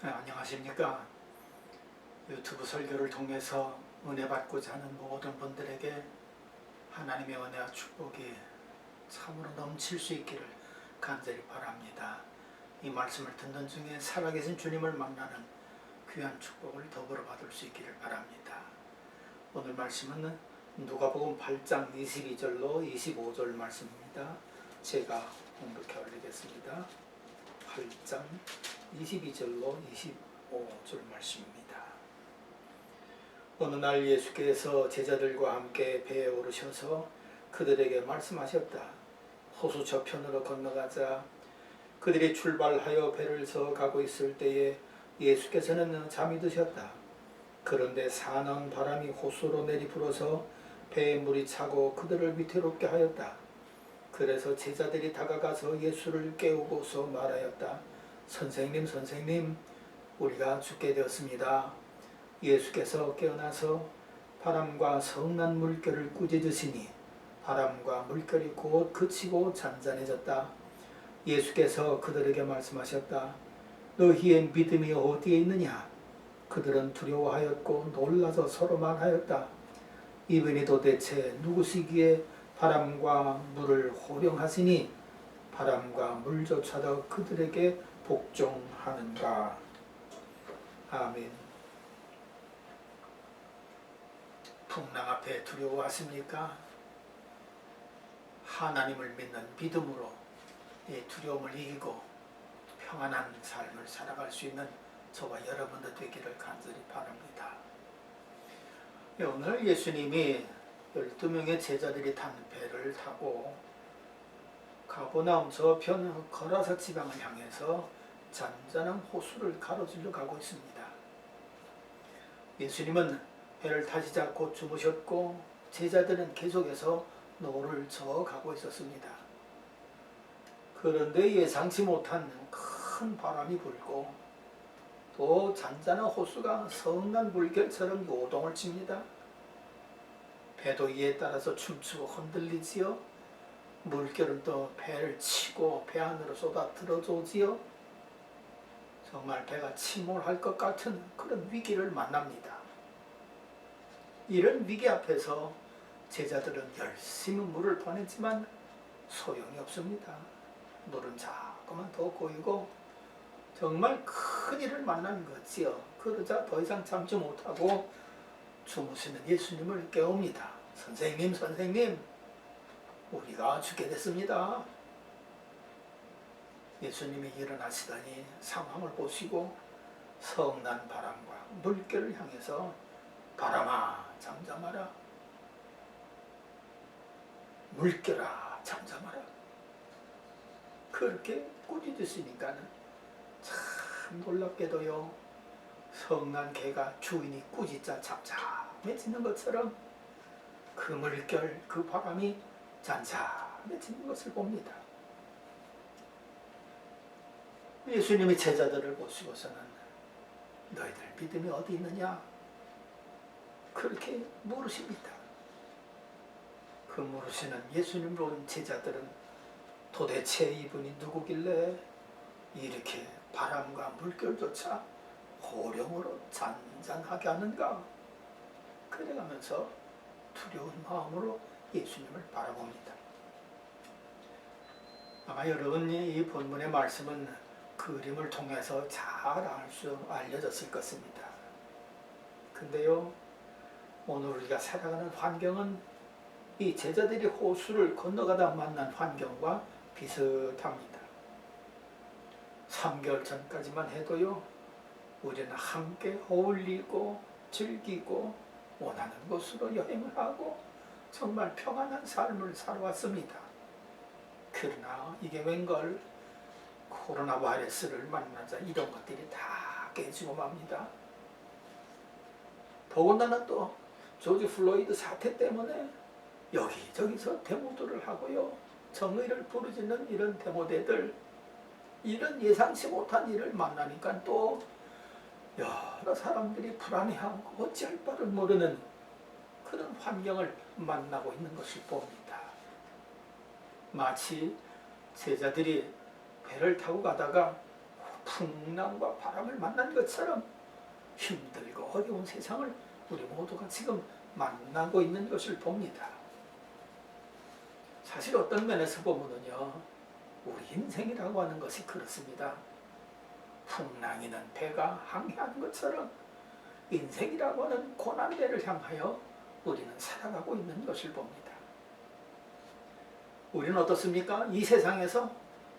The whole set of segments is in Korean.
네, 안녕하십니까. 유튜브 설교를 통해서 은혜 받고자 하는 모든 분들에게 하나님의 은혜와 축복이 참으로 넘칠 수 있기를 간절히 바랍니다. 이 말씀을 듣는 중에 살아계신 주님을 만나는 귀한 축복을 더불어 받을 수 있기를 바랍니다. 오늘 말씀은 누가복음 8장 22절로 25절 말씀입니다. 제가 공독해 올리겠습니다. 8장 22절로 25절 말씀입니다. 어느 날 예수께서 제자들과 함께 배에 오르셔서 그들에게 말씀하셨다. 호수 저편으로 건너가자. 그들이 출발하여 배를 서 가고 있을 때에 예수께서는 잠이 드셨다. 그런데 사나운 바람이 호수로 내리불어서 배에 물이 차고 그들을 위태롭게 하였다. 그래서 제자들이 다가가서 예수를 깨우고서 말하였다. 선생님, 우리가 죽게 되었습니다. 예수께서 깨어나서 바람과 성난 물결을 꾸짖으시니 바람과 물결이 곧 그치고 잔잔해졌다. 예수께서 그들에게 말씀하셨다. 너희의 믿음이 어디에 있느냐? 그들은 두려워하였고 놀라서 서로 말하였다. 이분이 도대체 누구시기에 바람과 물을 호령하시니 바람과 물조차도 그들에게 복종하는가. 아멘. 풍랑 앞에 두려워하십니까? 하나님을 믿는 믿음으로 이 두려움을 이기고 평안한 삶을 살아갈 수 있는 저와 여러분들 되기를 간절히 바랍니다. 오늘 예수님이 12명의 제자들이 탄 배를 타고 가버나움 저편 거라사 지방을 향해서 잔잔한 호수를 가로질러 가고 있습니다. 예수님은 배를 타시자 곧 주무셨고 제자들은 계속해서 노를 저어가고 있었습니다. 그런데 예상치 못한 큰 바람이 불고 또 잔잔한 호수가 성난 물결처럼 요동을 칩니다. 배도 이에 따라서 춤추고 흔들리지요. 물결은 또 배를 치고 배 안으로 쏟아 들어오지요. 정말 배가 침몰할 것 같은 그런 위기를 만납니다. 이런 위기 앞에서 제자들은 열심히 물을 퍼냈지만 소용이 없습니다. 물은 자꾸만 더 고이고 정말 큰일을 만난 거지요. 그러자 더 이상 참지 못하고 주무시는 예수님을 깨웁니다. 선생님, 우리가 죽게 됐습니다. 예수님이 일어나시더니 상황을 보시고 성난 바람과 물결을 향해서 바람아 잠잠하라, 물결아 잠잠하라, 그렇게 꾸짖으시니까는 참 놀랍게도요, 성난 개가 주인이 꾸짖자 잠잠해지는 것처럼 그 물결, 그 바람이 잔잔해지는 것을 봅니다. 예수님이 제자들을 보시고서는 너희들 믿음이 어디 있느냐? 그렇게 물으십니다. 그 물으시는 예수님을 본 제자들은 도대체 이분이 누구길래 이렇게 바람과 물결조차 호령으로 잔잔하게 하는가? 그래가면서 두려운 마음으로 예수님을 바라봅니다. 아마 여러분이 이 본문의 말씀은 그림을 통해서 잘 알려졌을 것입니다. 근데요, 오늘 우리가 살아가는 환경은 이 제자들이 호수를 건너가다 만난 환경과 비슷합니다. 3개월 전까지만 해도요, 우리는 함께 어울리고 즐기고 원하는 곳으로 여행을 하고 정말 평안한 삶을 살아왔습니다. 그러나 이게 웬걸 코로나 바이러스를 만나자 이런 것들이 다 깨지고 맙니다. 더군다나 또 조지 플로이드 사태 때문에 여기저기서 데모들을 하고요, 정의를 부르짖는 이런 데모대들, 이런 예상치 못한 일을 만나니까 또 여러 사람들이 불안해하고 어찌할 바를 모르는 그런 환경을 만나고 있는 것을 봅니다. 마치 제자들이 배를 타고 가다가 풍랑과 바람을 만난 것처럼 힘들고 어려운 세상을 우리 모두가 지금 만나고 있는 것을 봅니다. 사실 어떤 면에서 보면요, 우리 인생이라고 하는 것이 그렇습니다. 풍랑이는 배가 항해하는 것처럼 인생이라고 하는 고난배를 향하여 우리는 살아가고 있는 것을 봅니다. 우리는 어떻습니까? 이 세상에서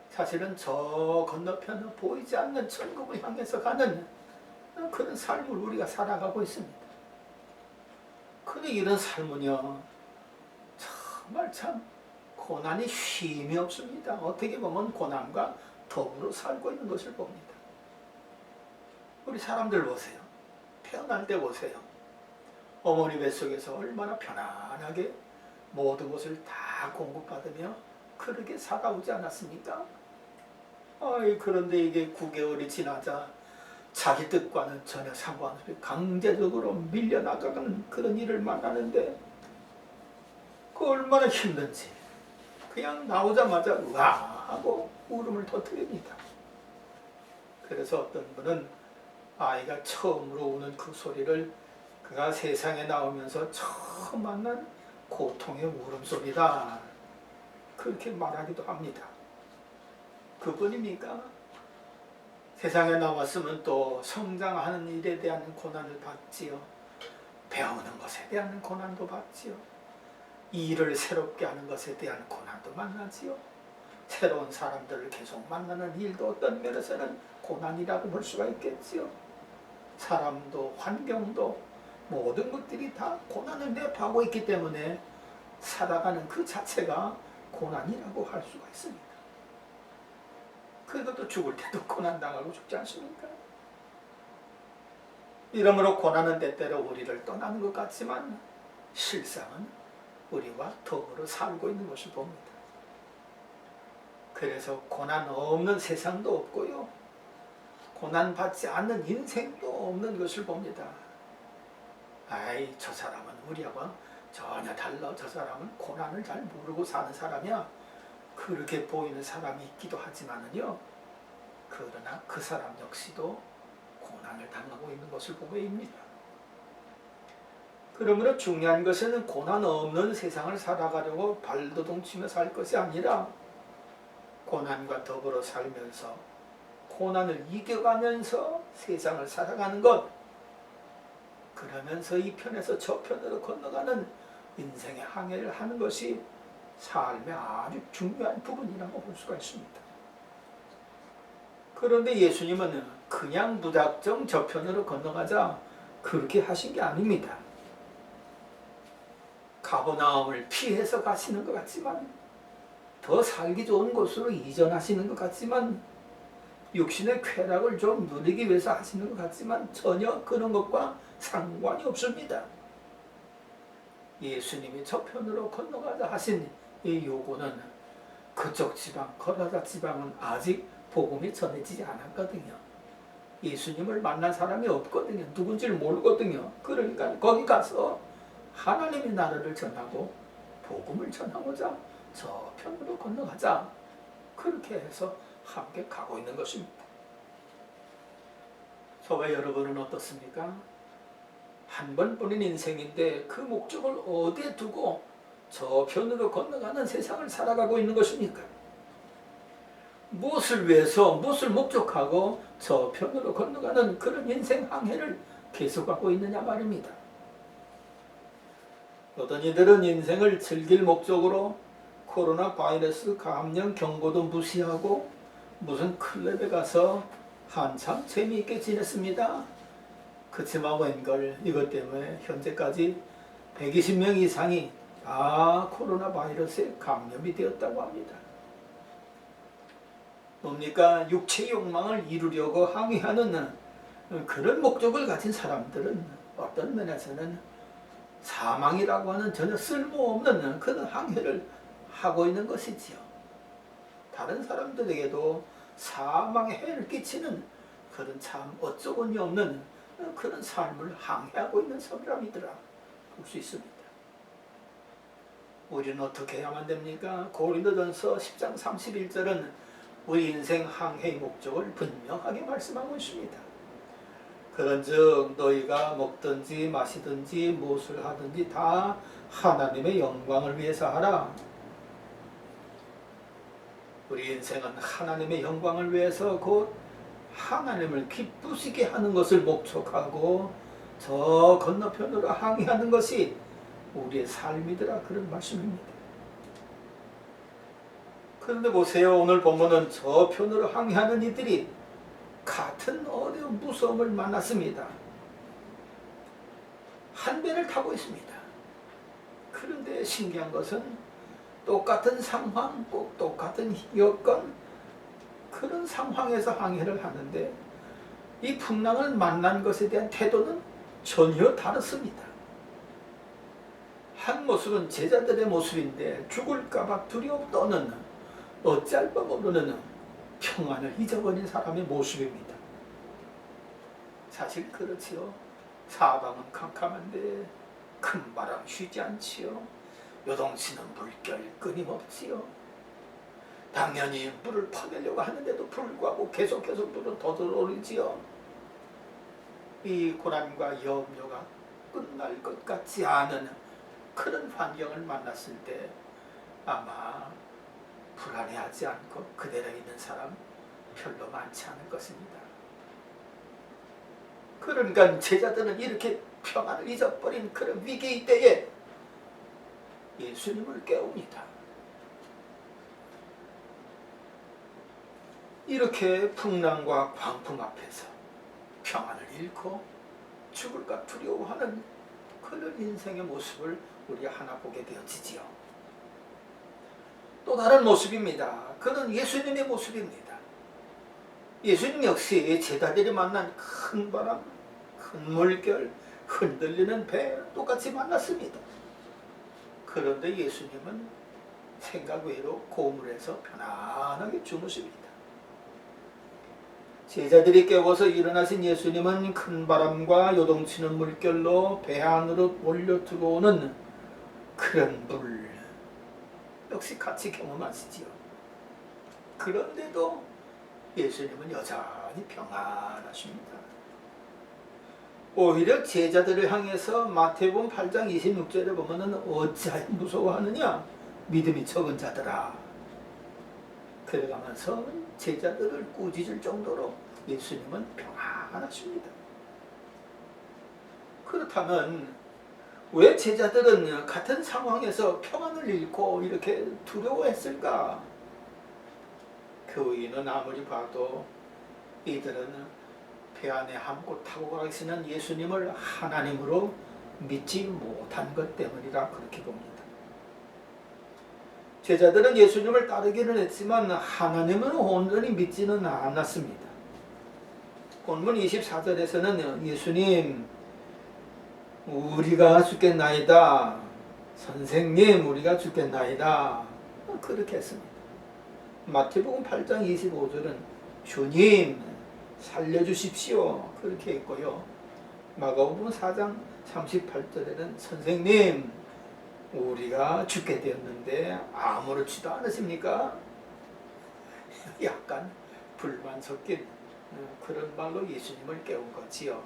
사실은 저 건너편 보이지 않는 천국을 향해서 가는 그런 삶을 우리가 살아가고 있습니다. 근데 이런 삶은요, 정말 참 고난이 쉼이 없습니다. 어떻게 보면 고난과 더불어 살고 있는 것을 봅니다. 우리 사람들 보세요. 태어날 때 보세요. 어머니 뱃속에서 얼마나 편안하게 모든 것을 다 공급받으며 그렇게 살아오지 않았습니까? 그런데 이게 9개월이 지나자 자기 뜻과는 전혀 상관없이 강제적으로 밀려나가는 그런 일을 만나는데 그 얼마나 힘든지 그냥 나오자마자 와 하고 울음을 터뜨립니다. 그래서 어떤 분은 아이가 처음으로 우는 그 소리를 그가 세상에 나오면서 처음 만난 고통의 울음소리다, 그렇게 말하기도 합니다. 그뿐입니까? 세상에 나왔으면 또 성장하는 일에 대한 고난을 받지요. 배우는 것에 대한 고난도 받지요. 일을 새롭게 하는 것에 대한 고난도 만나지요. 새로운 사람들을 계속 만나는 일도 어떤 면에서는 고난이라고 볼 수가 있겠지요. 사람도 환경도 모든 것들이 다 고난을 내포하고 있기 때문에 살아가는 그 자체가 고난이라고 할 수가 있습니다. 그것도 죽을 때도 고난당하고 죽지 않습니까? 이러므로 고난은 때때로 우리를 떠나는 것 같지만 실상은 우리와 더불어 살고 있는 것을 봅니다. 그래서 고난 없는 세상도 없고요, 고난 받지 않는 인생도 없는 것을 봅니다. 저 사람은 우리하고 전혀 달라. 저 사람은 고난을 잘 모르고 사는 사람이야. 그렇게 보이는 사람이 있기도 하지만은요, 그러나 그 사람 역시도 고난을 당하고 있는 것을 보입니다. 그러므로 중요한 것은 고난 없는 세상을 살아가려고 발버둥치며 살 것이 아니라 고난과 더불어 살면서 고난을 이겨가면서 세상을 살아가는 것, 그러면서 이 편에서 저 편으로 건너가는 인생의 항해를 하는 것이 삶의 아주 중요한 부분이라고 볼 수가 있습니다. 그런데 예수님은 그냥 무작정 저편으로 건너가자 그렇게 하신 게 아닙니다. 가버나움을 피해서 가시는 것 같지만, 더 살기 좋은 곳으로 이전하시는 것 같지만, 육신의 쾌락을 좀 누리기 위해서 하시는 것 같지만 전혀 그런 것과 상관이 없습니다. 예수님이 저편으로 건너가자 하신 이 요구는 그쪽 지방, 거라사 지방은 아직 복음이 전해지지 않았거든요. 예수님을 만난 사람이 없거든요. 누군지를 모르거든요. 그러니까 거기 가서 하나님의 나라를 전하고 복음을 전하고자 저편으로 건너가자, 그렇게 해서 함께 가고 있는 것입니다. 저와 여러분은 어떻습니까? 한 번뿐인 인생인데 그 목적을 어디에 두고 저편으로 건너가는 세상을 살아가고 있는 것입니까? 무엇을 위해서, 무엇을 목적하고 저편으로 건너가는 그런 인생 항해를 계속하고 있느냐 말입니다. 어떤 이들은 인생을 즐길 목적으로 코로나 바이러스 감염 경고도 무시하고 무슨 클럽에 가서 한참 재미있게 지냈습니다. 그치만 웬걸 이것 때문에 현재까지 120명 이상이 다 코로나 바이러스에 감염이 되었다고 합니다. 뭡니까? 육체의 욕망을 이루려고 항해하는 그런 목적을 가진 사람들은 어떤 면에서는 사망이라고 하는 전혀 쓸모없는 그런 항해를 하고 있는 것이지요. 다른 사람들에게도 사망의 해를 끼치는 그런 참 어처구니 없는 그런 삶을 항해하고 있는 사람이더라 볼 수 있습니다. 우리는 어떻게 해야만 됩니까? 고린도전서 10장 31절은 우리 인생 항해의 목적을 분명하게 말씀하고 있습니다. 그런즉 너희가 먹든지 마시든지 무엇을 하든지 다 하나님의 영광을 위해서 하라. 우리 인생은 하나님의 영광을 위해서 곧 하나님을 기쁘시게 하는 것을 목적하고 저 건너편으로 항해하는 것이 우리의 삶이더라, 그런 말씀입니다. 그런데 보세요, 오늘 본문은 저 편으로 항해하는 이들이 같은 어려운 무서움을 만났습니다. 한 배를 타고 있습니다. 그런데 신기한 것은 똑같은 상황, 꼭 똑같은 여건, 그런 상황에서 항해를 하는데 이 풍랑을 만난 것에 대한 태도는 전혀 다릅니다. 한 모습은 제자들의 모습인데 죽을까봐 두려워 떠는, 어찌할 바 모르는 평안을 잊어버린 사람의 모습입니다. 사실 그렇지요. 사방은 캄캄한데 큰 바람 쉬지 않지요. 요동치는 물결 끊임없지요. 당연히 물을 퍼내려고 하는데도 불구하고 계속해서 물은 더 들어오지요. 이 고난과 염려가 끝날 것 같지 않은 그런 환경을 만났을 때 아마 불안해하지 않고 그대로 있는 사람 별로 많지 않을 것입니다. 그러니까 제자들은 이렇게 평안을 잊어버린 그런 위기의 때에 예수님을 깨웁니다. 이렇게 풍랑과 광풍 앞에서 평안을 잃고 죽을까 두려워하는 그런 인생의 모습을 우리가 하나 보게 되어지지요. 또 다른 모습입니다. 그는 예수님의 모습입니다. 예수님 역시 제자들이 만난 큰 바람, 큰 물결, 흔들리는 배 똑같이 만났습니다. 그런데 예수님은 생각 외로 고물에서 편안하게 주무십니다. 제자들이 깨워서 일어나신 예수님은 큰 바람과 요동치는 물결로 배 안으로 몰려 들어오는 그런 물 역시 같이 경험하시지요. 그런데도 예수님은 여전히 평안하십니다. 오히려 제자들을 향해서 마태복음 8장 26절에 보면은 어찌하여 무서워하느냐, 믿음이 적은 자들아, 그래가면서 제자들을 꾸짖을 정도로 예수님은 평안하십니다. 그렇다면 왜 제자들은 같은 상황에서 평안을 잃고 이렇게 두려워했을까? 그 이유는 아무리 봐도 이들은 배 안에 함께 타고 가시는 예수님을 하나님으로 믿지 못한 것 때문이라 그렇게 봅니다. 제자들은 예수님을 따르기는 했지만 하나님은 온전히 믿지는 않았습니다. 본문 24절에서는 예수님, 우리가 죽겠나이다, 선생님, 우리가 죽겠나이다, 그렇게 했습니다. 마태복음 8장 25절은 주님 살려주십시오, 그렇게 했고요. 마가복음 4장 38절에는 선생님, 우리가 죽게 되었는데 아무렇지도 않으십니까? 약간 불만 섞인 그런 말로 예수님을 깨운 거지요.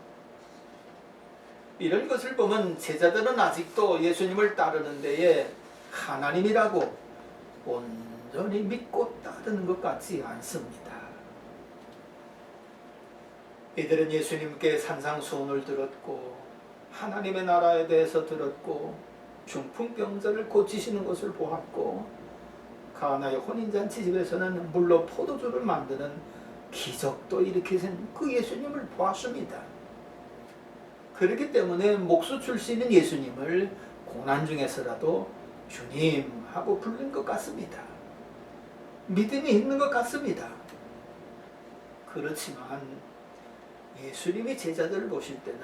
이런 것을 보면 제자들은 아직도 예수님을 따르는 데에 하나님이라고 온전히 믿고 따르는 것 같지 않습니다. 이들은 예수님께 산상수훈을 들었고 하나님의 나라에 대해서 들었고 중풍병자를 고치시는 것을 보았고 가나의 혼인잔치 집에서는 물로 포도주를 만드는 기적도 일으키신 그 예수님을 보았습니다. 그렇기 때문에 목수 출신인 예수님을 고난 중에서라도 주님 하고 부른 것 같습니다. 믿음이 있는 것 같습니다. 그렇지만 예수님이 제자들을 보실 때는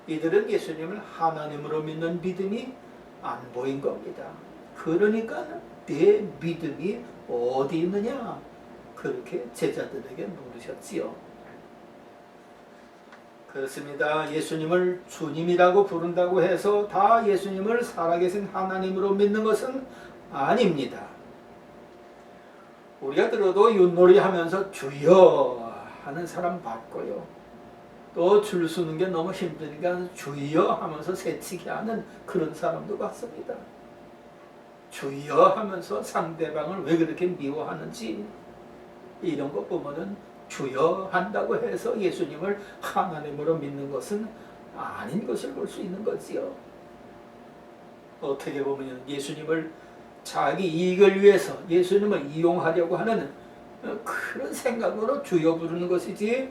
이들은 예수님을 하나님으로 믿는 믿음이 안 보인 겁니다. 그러니까 내 믿음이 어디 있느냐, 그렇게 제자들에게 물으셨지요. 그렇습니다. 예수님을 주님이라고 부른다고 해서 다 예수님을 살아계신 하나님으로 믿는 것은 아닙니다. 우리가 들어도 윷놀이 하면서 주여 하는 사람 봤고요. 또 줄 서는 게 너무 힘드니까 주여 하면서 새치기 하는 그런 사람도 봤습니다. 주여 하면서 상대방을 왜 그렇게 미워하는지 이런 거 보면은 주여 한다고 해서 예수님을 하나님으로 믿는 것은 아닌 것을 볼 수 있는 거지요. 어떻게 보면 예수님을 자기 이익을 위해서 예수님을 이용하려고 하는 그런 생각으로 주여 부르는 것이지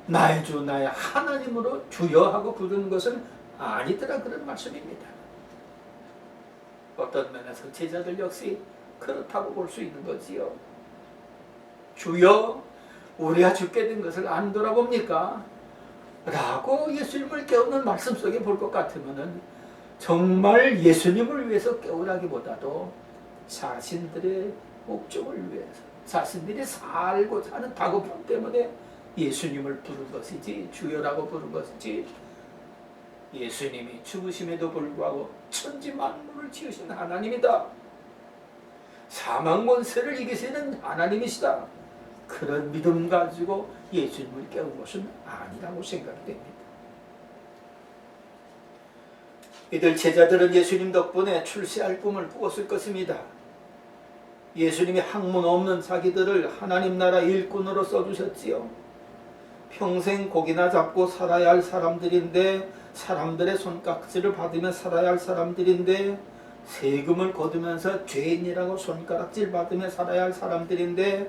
나의 주 나의 하나님으로 주여 하고 부르는 것은 아니더라 그런 말씀입니다. 어떤 면에서 제자들 역시 그렇다고 볼 수 있는 거지요. 주여 우리가 죽게 된 것을 안 돌아봅니까? 라고 예수님을 깨우는 말씀 속에 볼 것 같으면은 정말 예수님을 위해서 깨우라기보다도 자신들의 목적을 위해서 자신들이 살고자 하는 다급함 때문에 예수님을 부른 것이지 주여라고 부른 것이지 예수님이 죽으심에도 불구하고 천지 만물을 지으신 하나님이다. 사망 권세를 이기시는 하나님이시다. 그런 믿음 가지고 예수님을 깨운 것은 아니라고 생각이 됩니다. 이들 제자들은 예수님 덕분에 출세할 꿈을 꾸었을 것입니다. 예수님이 학문 없는 자기들을 하나님 나라 일꾼으로 써주셨지요. 평생 고기나 잡고 살아야 할 사람들인데 사람들의 손깍지를 받으며 살아야 할 사람들인데 세금을 거두면서 죄인이라고 손가락질 받으며 살아야 할 사람들인데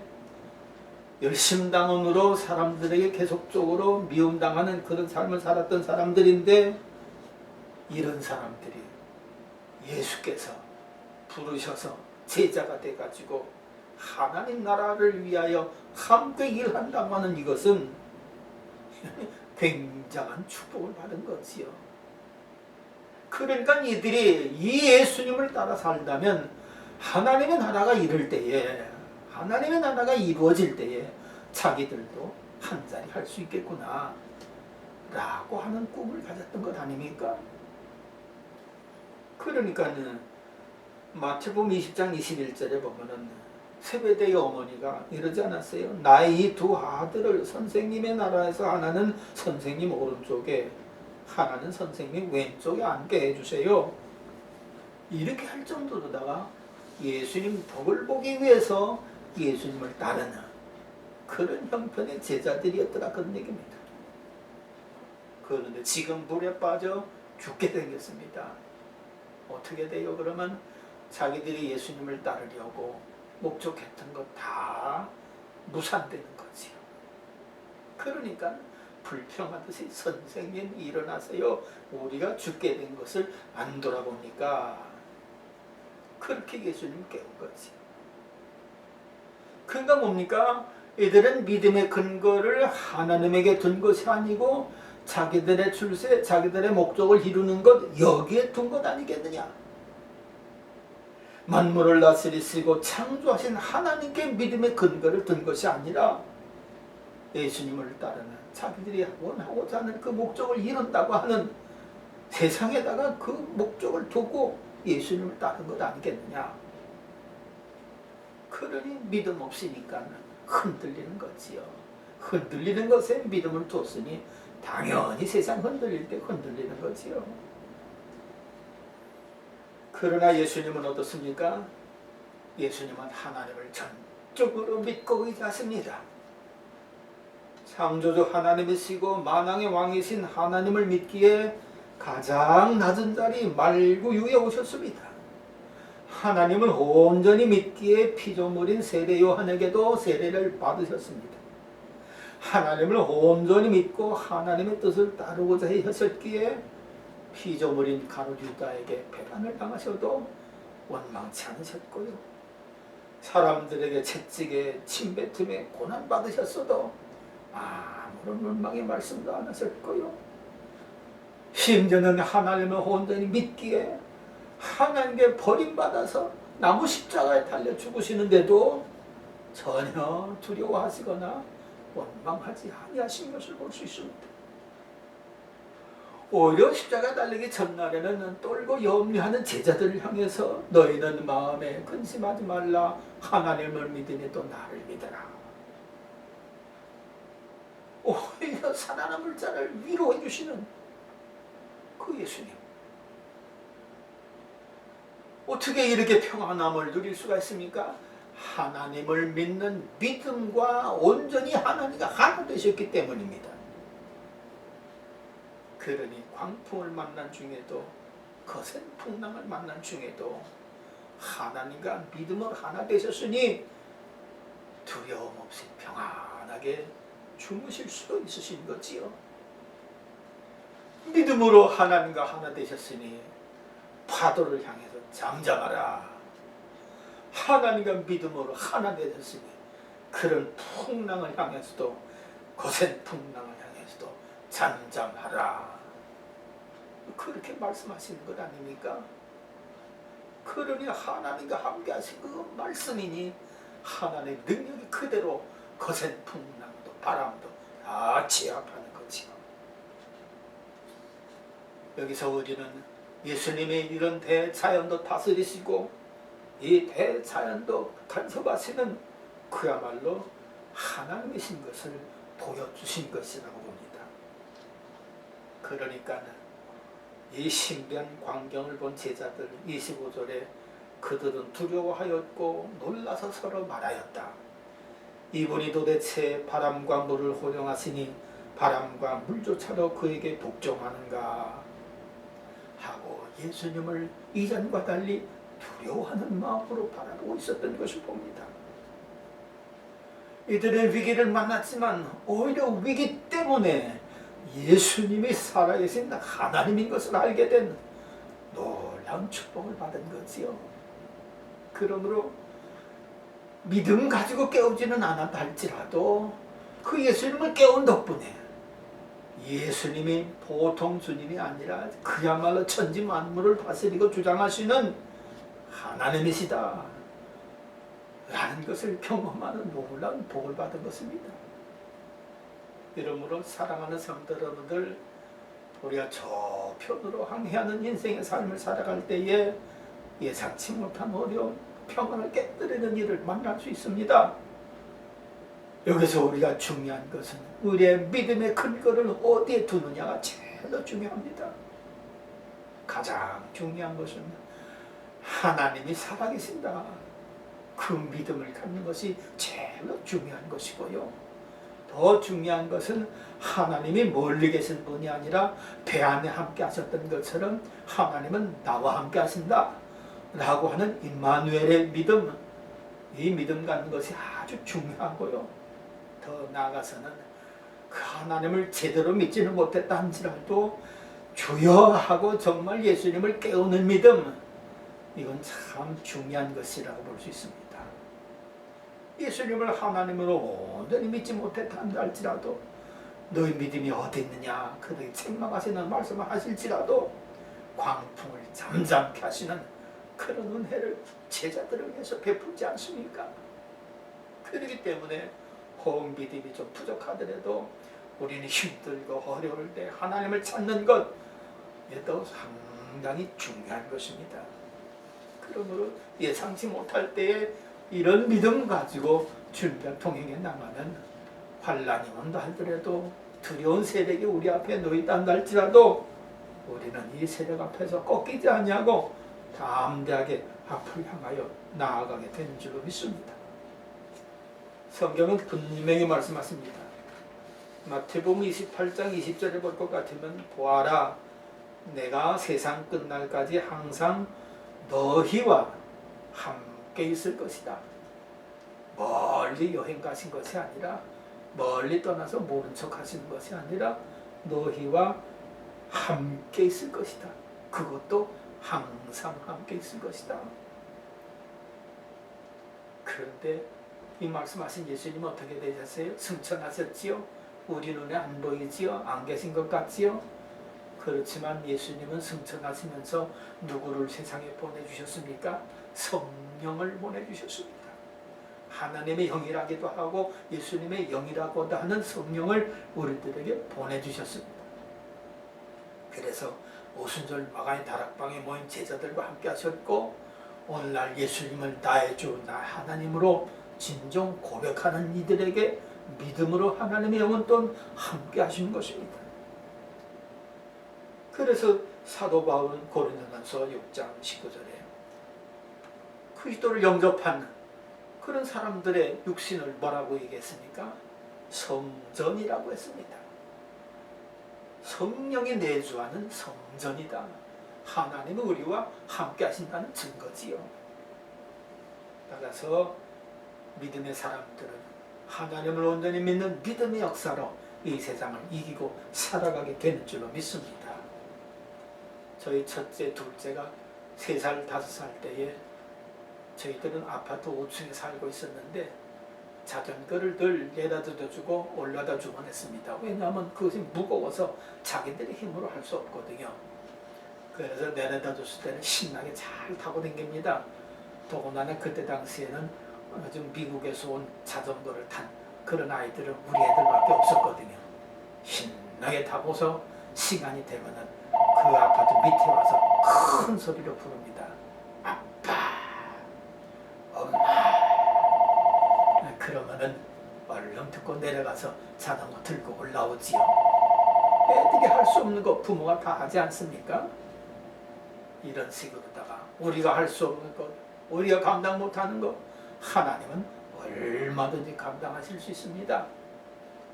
열심당원으로 사람들에게 계속적으로 미움당하는 그런 삶을 살았던 사람들인데 이런 사람들이 예수께서 부르셔서 제자가 돼가지고 하나님 나라를 위하여 함께 일한다고 하는 이것은 굉장한 축복을 받은 거지요. 그러니까 이들이 이 예수님을 따라 살다면 하나님의 나라가 이룰 때에 하나님의 나라가 이루어질 때에 자기들도 한자리 할 수 있겠구나 라고 하는 꿈을 가졌던 것 아닙니까? 그러니까는 마태복음 20장 21절에 보면은 세베대의 어머니가 이러지 않았어요? 나의 이 두 아들을 선생님의 나라에서 하나는 선생님 오른쪽에 하나는 선생님 왼쪽에 앉게 해주세요. 이렇게 할 정도로다가 예수님 덕을 보기 위해서 예수님을 따르는 그런 형편의 제자들이었더라 그런 얘기입니다. 그런데 지금 물에 빠져 죽게 생겼습니다. 어떻게 돼요? 그러면 자기들이 예수님을 따르려고 목적했던 것 다 무산되는 거지요. 그러니까 불평하듯이 선생님 일어나세요. 우리가 죽게 된 것을 안 돌아봅니까? 그렇게 예수님 깨운 거지. 그러니까 뭡니까? 이들은 믿음의 근거를 하나님에게 둔 것이 아니고 자기들의 출세, 자기들의 목적을 이루는 것 여기에 둔 것 아니겠느냐? 만물을 다스리시고 창조하신 하나님께 믿음의 근거를 둔 것이 아니라 예수님을 따르는 자기들이 원하고자 하는 그 목적을 이룬다고 하는 세상에다가 그 목적을 두고 예수님을 따른 것 아니겠느냐? 그러니 믿음 없으니까 흔들리는 거지요. 흔들리는 것에 믿음을 뒀으니 당연히 세상 흔들릴 때 흔들리는 거지요. 그러나 예수님은 어떻습니까? 예수님은 하나님을 전적으로 믿고 의지하십니다. 창조주 하나님이시고 만왕의 왕이신 하나님을 믿기에 가장 낮은 자리 말구유에 오셨습니다. 하나님을 온전히 믿기에 피조물인 세례 요한에게도 세례를 받으셨습니다. 하나님을 온전히 믿고 하나님의 뜻을 따르고자 하셨기에 피조물인 가룟 유다에게 배반을 당하셔도 원망치 않으셨고요. 사람들에게 채찍에 침뱉음에 고난받으셨어도 아무런 원망의 말씀도 안 하셨고요. 심지어는 하나님을 온전히 믿기에 하나님께 버림받아서 나무 십자가에 달려 죽으시는데도 전혀 두려워하시거나 원망하지 아니하신 것을 볼 수 있습니다. 오히려 십자가 달리기 전날에는 떨고 염려하는 제자들을 향해서 너희는 마음에 근심하지 말라. 하나님을 믿으니 또 나를 믿어라. 오히려 살아남을 자를 위로해 주시는 그 예수님. 어떻게 이렇게 평안함을 누릴 수가 있습니까? 하나님을 믿는 믿음과 온전히 하나님과 하나 되셨기 때문입니다. 그러니 광풍을 만난 중에도 거센 풍랑을 만난 중에도 하나님과 믿음으로 하나 되셨으니 두려움 없이 평안하게 주무실 수 있으신 거지요. 믿음으로 하나님과 하나 되셨으니 파도를 향해서 잠잠하라. 하나님과 믿음으로 하나 되셨으니 그런 풍랑을 향해서도 거센 풍랑을 향해서도 잠잠하라. 그렇게 말씀하시는 것 아닙니까? 그러니 하나님과 함께 하신 그 말씀이니 하나님의 능력이 그대로 거센 풍랑도 바람도 다 제압하는 거지요. 여기서 우리는 예수님의 이런 대자연도 다스리시고 이 대자연도 간섭하시는 그야말로 하나님이신 것을 보여주신 것이라고 봅니다. 그러니까 이 신비한 광경을 본 제자들 25절에 그들은 두려워하였고 놀라서 서로 말하였다. 이분이 도대체 바람과 물을 호령하시니 바람과 물조차도 그에게 복종하는가 하고 예수님을 이전과 달리 두려워하는 마음으로 바라보고 있었던 것을 봅니다. 이들은 위기를 만났지만 오히려 위기 때문에 예수님이 살아계신 하나님인 것을 알게 된 놀라운 축복을 받은 거지요. 그러므로 믿음 가지고 깨우지는 않았다 할지라도 그 예수님을 깨운 덕분에 예수님이 보통 주님이 아니라 그야말로 천지 만물을 다스리고 주장하시는 하나님이시다 라는 것을 경험하는 놀라운 복을 받은 것입니다. 이러므로 사랑하는 성도 여러분들, 우리가 저편으로 항해하는 인생의 삶을 살아갈 때에 예상치 못한 어려움, 평안을 깨뜨리는 일을 만날 수 있습니다. 여기서 우리가 중요한 것은 우리의 믿음의 근거를 어디에 두느냐가 제일 중요합니다. 가장 중요한 것은 하나님이 살아계신다. 그 믿음을 갖는 것이 제일 중요한 것이고요. 더 중요한 것은 하나님이 멀리 계신 분이 아니라 배 안에 함께 하셨던 것처럼 하나님은 나와 함께 하신다 라고 하는 임마누엘의 믿음, 이 믿음 갖는 것이 아주 중요하고요. 더 나아가서는 그 하나님을 제대로 믿지는 못했다 한지라도 주여 하고 정말 예수님을 깨우는 믿음, 이건 참 중요한 것이라고 볼 수 있습니다. 예수님을 하나님으로 온전히 믿지 못했다 할지라도 너희 믿음이 어디 있느냐 그들이 책망하시는 말씀을 하실지라도 광풍을 잠잠케 하시는 그런 은혜를 제자들을 위해서 베풀지 않습니까? 그렇기 때문에 혹 믿음이 좀 부족하더라도 우리는 힘들고 어려울 때 하나님을 찾는 것, 이것도 상당히 중요한 것입니다. 그러므로 예상치 못할 때에 이런 믿음 가지고 주님과 동행해 나가면 환난이 온다 하더라도 두려운 세력이 우리 앞에 놓이다 할지라도 우리는 이 세력 앞에서 꺾이지 아니하고 담대하게 앞을 향하여 나아가게 되는 줄로 믿습니다. 성경은 분명히 말씀하십니다. 마태복음 28장 20절에 볼 것 같으면 보아라, 내가 세상 끝날까지 항상 너희와 함께 있을 것이다. 멀리 여행 가신 것이 아니라 멀리 떠나서 모른 척 하시는 것이 아니라 너희와 함께 있을 것이다. 그것도 항상 함께 있을 것이다. 그런데 이 말씀하신 예수님은 어떻게 되셨어요? 승천하셨지요? 우리 눈에 안 보이지요? 안 계신 것 같지요? 그렇지만 예수님은 승천하시면서 누구를 세상에 보내주셨습니까? 성령을 보내주셨습니다. 하나님의 영이라기도 하고 예수님의 영이라고도 하는 성령을 우리들에게 보내주셨습니다. 그래서 오순절 마가의 다락방에 모인 제자들과 함께 하셨고, 오늘날 예수님을 나의 주, 나 하나님으로 진정 고백하는 이들에게 믿음으로 하나님의 영은 함께 하시는 것입니다. 그래서 사도 바울은 고린도전서 6장 19절에 그리스도를 영접하는 그런 사람들의 육신을 뭐라고 얘기했습니까? 성전이라고 했습니다. 성령이 내주하는 성전이다. 하나님은 우리와 함께 하신다는 증거지요. 따라서 믿음의 사람들은 하나님을 온전히 믿는 믿음의 역사로 이 세상을 이기고 살아가게 되는 줄로 믿습니다. 저희 첫째, 둘째가 3살, 5살 때에 저희들은 아파트 5층에 살고 있었는데 자전거를 늘 내려다 주고 올라다 주곤 했습니다. 왜냐하면 그것이 무거워서 자기들의 힘으로 할 수 없거든요. 그래서 내려다 줬을 때는 신나게 잘 타고 다닙니다. 더군다나 그때 당시에는 좀 미국에서 온 자전거를 탄 그런 아이들은 우리 애들밖에 없었거든요. 신나게 타고서 시간이 되면은 그 아파트 밑에 와서 큰 소리로 부릅니다. 아빠, 엄마. 그러면은 얼른 듣고 내려가서 자전거 들고 올라오지요. 애들이 할 수 없는 거 부모가 다 하지 않습니까? 이런 식으로다가 우리가 할 수 없는 것, 우리가 감당 못하는 것, 하나님은 얼마든지 감당하실 수 있습니다.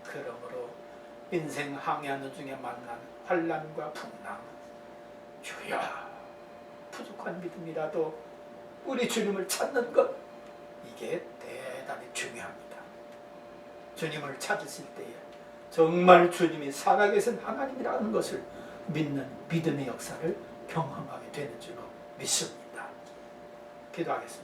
그러므로 인생 항해하는 중에 만난 환난과 풍랑, 주여 부족한 믿음이라도 우리 주님을 찾는 것, 이게 대단히 중요합니다. 주님을 찾으실 때에 정말 주님이 살아계신 하나님이라는 것을 믿는 믿음의 역사를 경험하게 되는 줄로 믿습니다. 기도하겠습니다.